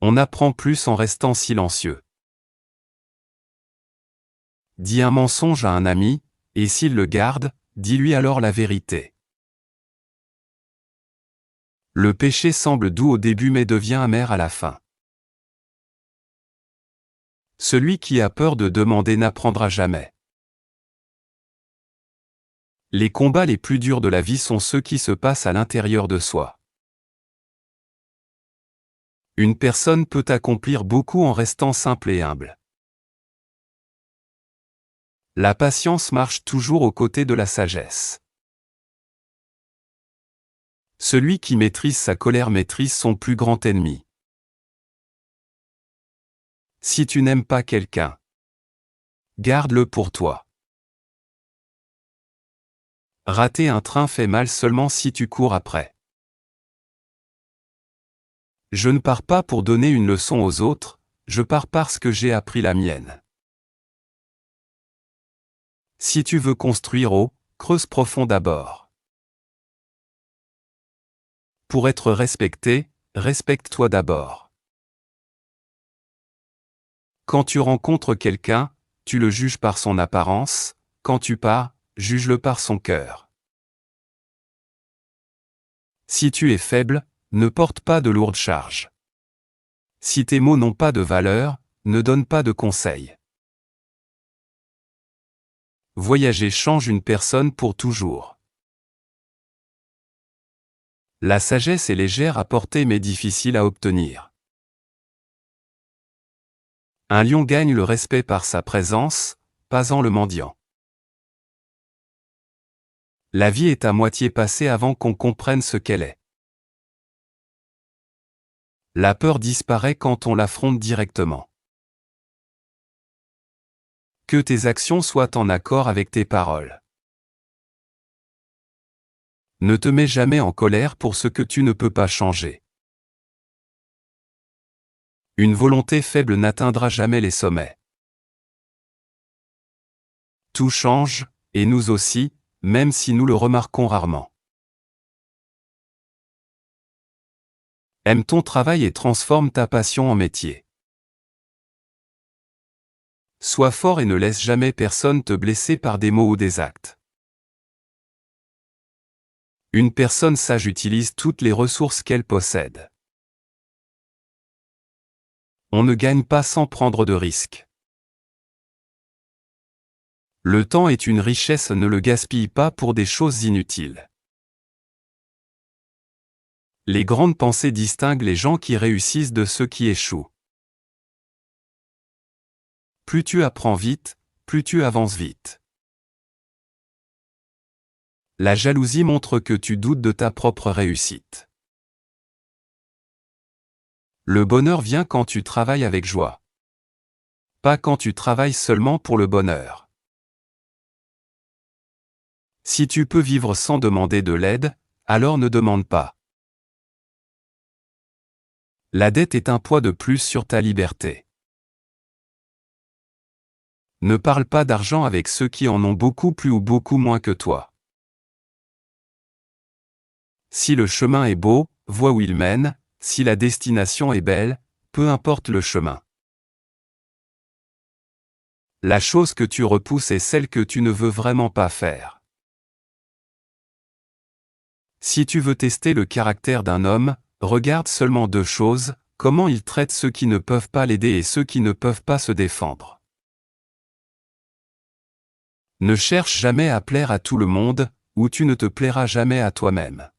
On apprend plus en restant silencieux. Dis un mensonge à un ami, et s'il le garde, dis-lui alors la vérité. Le péché semble doux au début mais devient amer à la fin. Celui qui a peur de demander n'apprendra jamais. Les combats les plus durs de la vie sont ceux qui se passent à l'intérieur de soi. Une personne peut accomplir beaucoup en restant simple et humble. La patience marche toujours aux côtés de la sagesse. Celui qui maîtrise sa colère maîtrise son plus grand ennemi. Si tu n'aimes pas quelqu'un, garde-le pour toi. Rater un train fait mal seulement si tu cours après. Je ne pars pas pour donner une leçon aux autres, je pars parce que j'ai appris la mienne. Si tu veux construire haut, creuse profond d'abord. Pour être respecté, respecte-toi d'abord. Quand tu rencontres quelqu'un, tu le juges par son apparence, quand tu pars, juge-le par son cœur. Si tu es faible, ne porte pas de lourdes charges. Si tes mots n'ont pas de valeur, ne donne pas de conseils. Voyager change une personne pour toujours. La sagesse est légère à porter mais difficile à obtenir. Un lion gagne le respect par sa présence, pas en le mendiant. La vie est à moitié passée avant qu'on comprenne ce qu'elle est. La peur disparaît quand on l'affronte directement. Que tes actions soient en accord avec tes paroles. Ne te mets jamais en colère pour ce que tu ne peux pas changer. Une volonté faible n'atteindra jamais les sommets. Tout change, et nous aussi, même si nous le remarquons rarement. Aime ton travail et transforme ta passion en métier. Sois fort et ne laisse jamais personne te blesser par des mots ou des actes. Une personne sage utilise toutes les ressources qu'elle possède. On ne gagne pas sans prendre de risques. Le temps est une richesse, ne le gaspille pas pour des choses inutiles. Les grandes pensées distinguent les gens qui réussissent de ceux qui échouent. Plus tu apprends vite, plus tu avances vite. La jalousie montre que tu doutes de ta propre réussite. Le bonheur vient quand tu travailles avec joie. Pas quand tu travailles seulement pour le bonheur. Si tu peux vivre sans demander de l'aide, alors ne demande pas. La dette est un poids de plus sur ta liberté. Ne parle pas d'argent avec ceux qui en ont beaucoup plus ou beaucoup moins que toi. Si le chemin est beau, vois où il mène, si la destination est belle, peu importe le chemin. La chose que tu repousses est celle que tu ne veux vraiment pas faire. Si tu veux tester le caractère d'un homme, regarde seulement deux choses, comment il traite ceux qui ne peuvent pas l'aider et ceux qui ne peuvent pas se défendre. Ne cherche jamais à plaire à tout le monde, ou tu ne te plairas jamais à toi-même.